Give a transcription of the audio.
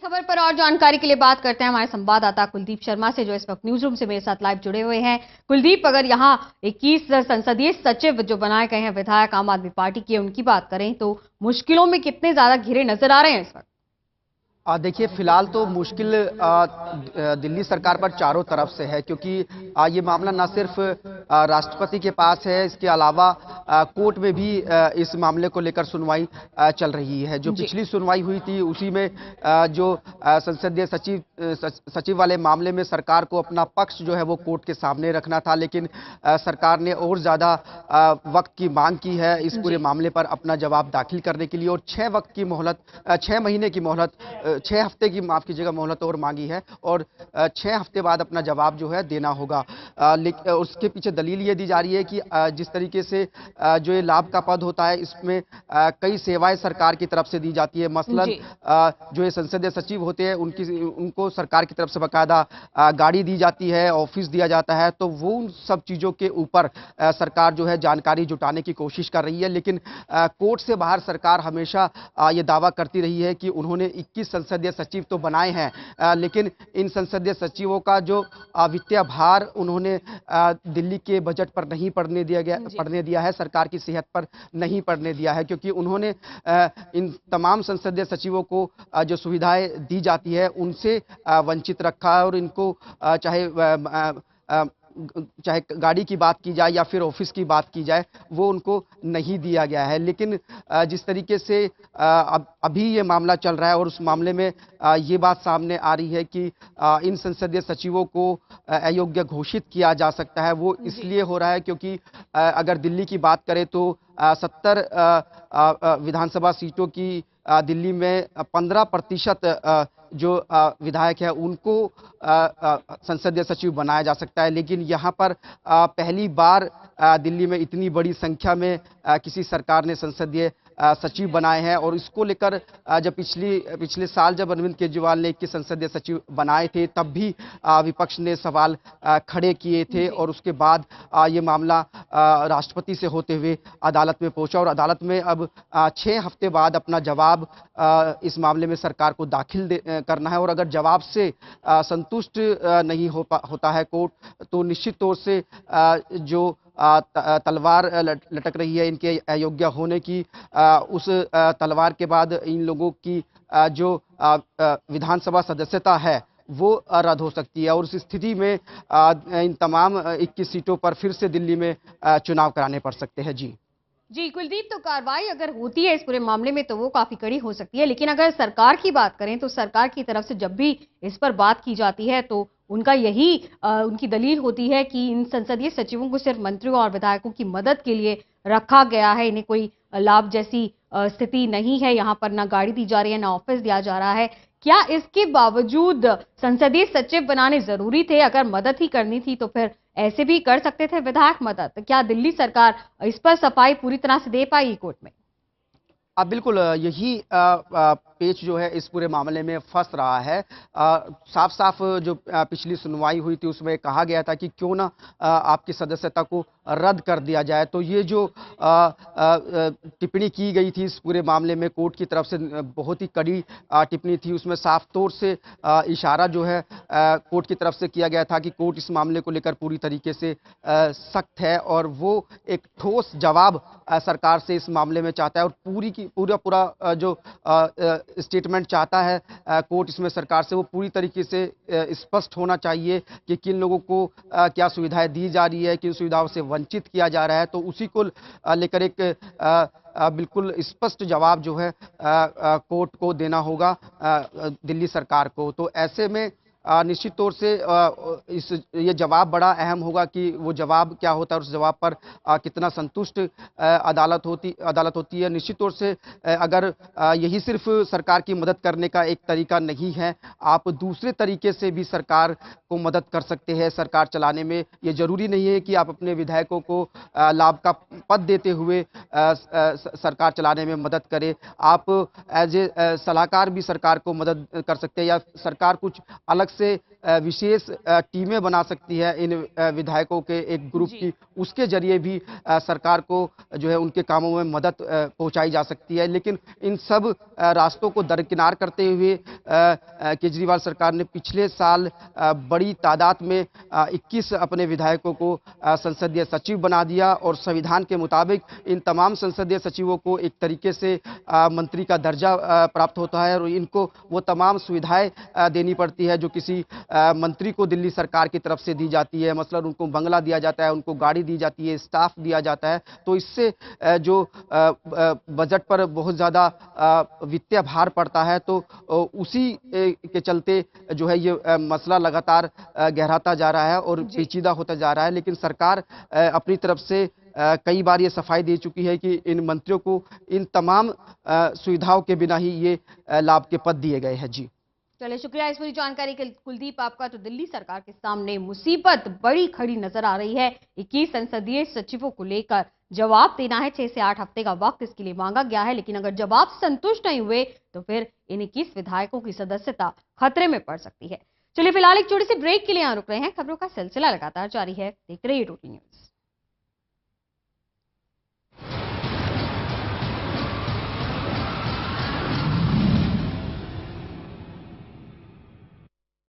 खबर पर और जानकारी के लिए बात करते हैं हमारे संवाददाता कुलदीप शर्मा से, जो इस वक्त न्यूज रूम से मेरे साथ लाइव जुड़े हुए हैं। कुलदीप, अगर यहाँ 21 संसदीय सचिव जो बनाए गए हैं विधायक आम आदमी पार्टी के, उनकी बात करें तो मुश्किलों में कितने ज्यादा घिरे नजर आ रहे हैं इस वक्त? देखिए, फिलहाल तो मुश्किल दिल्ली सरकार पर चारों तरफ से है, क्योंकि ये मामला न सिर्फ राष्ट्रपति के पास है, इसके अलावा कोर्ट में भी इस मामले को लेकर सुनवाई चल रही है। जो पिछली सुनवाई हुई थी उसी में जो संसदीय सचिव वाले मामले में सरकार को अपना पक्ष जो है वो कोर्ट के सामने रखना था, लेकिन सरकार ने और ज्यादा वक्त की मांग की है इस पूरे मामले पर अपना जवाब दाखिल करने के लिए, और 6 महीने की मोहलत 6 हफ्ते की, माफ कीजिएगा, मोहलत और मांगी है, और 6 हफ्ते बाद अपना जवाब जो है देना होगा। लेकिन उसके पीछे दलील ये दी जा रही है कि जिस तरीके से जो ये लाभ का पद होता है, इसमें कई सेवाएं सरकार की तरफ से दी जाती है। मसलन जो ये संसदीय सचिव होते हैं उनको सरकार की तरफ से बाकायदा गाड़ी दी जाती है, ऑफिस दिया जाता है, तो वो उन सब चीजों के ऊपर सरकार जो है जानकारी जुटाने की कोशिश कर रही है। लेकिन कोर्ट से बाहर सरकार हमेशा ये दावा करती रही है कि उन्होंने 21 संसदीय सचिव तो बनाए हैं, लेकिन इन संसदीय सचिवों का जो वित्तीय भार उन्होंने दिल्ली के बजट पर नहीं पड़ने दिया है, सरकार की सेहत पर नहीं पड़ने दिया है, क्योंकि उन्होंने इन तमाम संसदीय सचिवों को जो सुविधाएं दी जाती है उनसे वंचित रखा है, और इनको चाहे गाड़ी की बात की जाए या फिर ऑफिस की बात की जाए, वो उनको नहीं दिया गया है। लेकिन जिस तरीके से अभी ये मामला चल रहा है, और उस मामले में ये बात सामने आ रही है कि इन संसदीय सचिवों को अयोग्य घोषित किया जा सकता है, वो इसलिए हो रहा है क्योंकि अगर दिल्ली की बात करें तो 70 विधानसभा सीटों की दिल्ली में 15% जो विधायक है उनको संसदीय सचिव बनाया जा सकता है। लेकिन यहाँ पर पहली बार दिल्ली में इतनी बड़ी संख्या में किसी सरकार ने संसदीय सचिव बनाए हैं, और इसको लेकर जब पिछले साल जब अरविंद केजरीवाल ने 21 संसदीय सचिव बनाए थे, तब भी विपक्ष ने सवाल खड़े किए थे, और उसके बाद ये मामला राष्ट्रपति से होते हुए अदालत में पहुंचा, और अदालत में अब 6 हफ्ते बाद अपना जवाब इस मामले में सरकार को दाखिल करना है। और अगर जवाब से संतुष्ट नहीं होता है कोर्ट, तो निश्चित तौर से जो तलवार लटक रही है इनके अयोग्य होने की, उस तलवार के बाद इन लोगों की जो विधानसभा सदस्यता है वो रद्द हो सकती है, और उस स्थिति में इन तमाम 21 सीटों पर फिर से दिल्ली में चुनाव कराने पड़ सकते हैं। जी कुलदीप, तो कार्रवाई अगर होती है इस पूरे मामले में तो वो काफी कड़ी हो सकती है, लेकिन अगर सरकार की बात करें तो सरकार की तरफ से जब भी इस पर बात की जाती है तो उनका यही उनकी दलील होती है कि इन संसदीय सचिवों को सिर्फ मंत्रियों और विधायकों की मदद के लिए रखा गया है, इन्हें कोई लाभ जैसी स्थिति नहीं है, यहाँ पर ना गाड़ी दी जा रही है ना ऑफिस दिया जा रहा है। क्या इसके बावजूद संसदीय सचिव बनाने जरूरी थे? अगर मदद ही करनी थी तो फिर ऐसे भी कर सकते थे विधायक मदद। क्या दिल्ली सरकार इस पर सफाई पूरी तरह से दे पाई कोर्ट में? बिल्कुल, यही पेच जो है इस पूरे मामले में फंस रहा है। साफ साफ जो पिछली सुनवाई हुई थी उसमें कहा गया था कि क्यों ना आपकी सदस्यता को रद्द कर दिया जाए, तो ये जो टिप्पणी की गई थी इस पूरे मामले में कोर्ट की तरफ से, बहुत ही कड़ी टिप्पणी थी। उसमें साफ तौर से इशारा जो है कोर्ट की तरफ से किया गया था कि कोर्ट इस मामले को लेकर पूरी तरीके से सख्त है, और वो एक ठोस जवाब सरकार से इस मामले में चाहता है, और पूरा जो स्टेटमेंट चाहता है कोर्ट इसमें सरकार से, वो पूरी तरीके से स्पष्ट होना चाहिए कि किन लोगों को क्या सुविधाएं दी जा रही है, किन सुविधाओं से वंचित किया जा रहा है। तो उसी को लेकर एक बिल्कुल स्पष्ट जवाब जो है कोर्ट को देना होगा, दिल्ली सरकार को। तो ऐसे में निश्चित तौर से ये जवाब बड़ा अहम होगा कि वो जवाब क्या होता है, और उस जवाब पर कितना संतुष्ट अदालत होती है। निश्चित तौर से अगर यही सिर्फ सरकार की मदद करने का एक तरीका नहीं है, आप दूसरे तरीके से भी सरकार को मदद कर सकते हैं सरकार चलाने में। ये जरूरी नहीं है कि आप अपने विधायकों को लाभ का पद देते हुए सरकार चलाने में मदद करें। आप एज ए सलाहकार भी सरकार को मदद कर सकते हैं, या सरकार कुछ अलग से विशेष टीमें बना सकती है इन विधायकों के एक ग्रुप की, उसके जरिए भी सरकार को जो है उनके कामों में मदद पहुंचाई जा सकती है। लेकिन इन सब रास्तों को दरकिनार करते हुए केजरीवाल सरकार ने पिछले साल बड़ी तादाद में 21 अपने विधायकों को संसदीय सचिव बना दिया और संविधान के मुताबिक इन तमाम संसदीय सचिवों को एक तरीके से मंत्री का दर्जा प्राप्त होता है और इनको वो तमाम सुविधाएं देनी पड़ती है जो किसी मंत्री को दिल्ली सरकार की तरफ से दी जाती है। मसलन उनको बंगला दिया जाता है, उनको गाड़ी दी जाती है, स्टाफ दिया जाता है। तो इससे जो बजट पर बहुत ज़्यादा वित्तीय भार पड़ता है, तो उसी के चलते जो है ये मसला लगातार गहराता जा रहा है और पेचीदा होता जा रहा है। लेकिन सरकार अपनी तरफ से कई बार ये सफाई दे चुकी है कि इन मंत्रियों को इन तमाम सुविधाओं के बिना ही ये लाभ के पद दिए गए हैं। जी चलिए, शुक्रिया इस पूरी जानकारी के कुलदीप आपका। तो दिल्ली सरकार के सामने मुसीबत बड़ी खड़ी नजर आ रही है। 21 संसदीय सचिवों को लेकर जवाब देना है। 6 से 8 हफ्ते का वक्त इसके लिए मांगा गया है, लेकिन अगर जवाब से संतुष्ट नहीं हुए तो फिर इन 21 विधायकों की सदस्यता खतरे में पड़ सकती है। चलिए, फिलहाल एक छोटी सी ब्रेक के लिए यहाँ रुक रहे हैं। खबरों का सिलसिला लगातार जारी है, देखते रहिए रूटी न्यूज।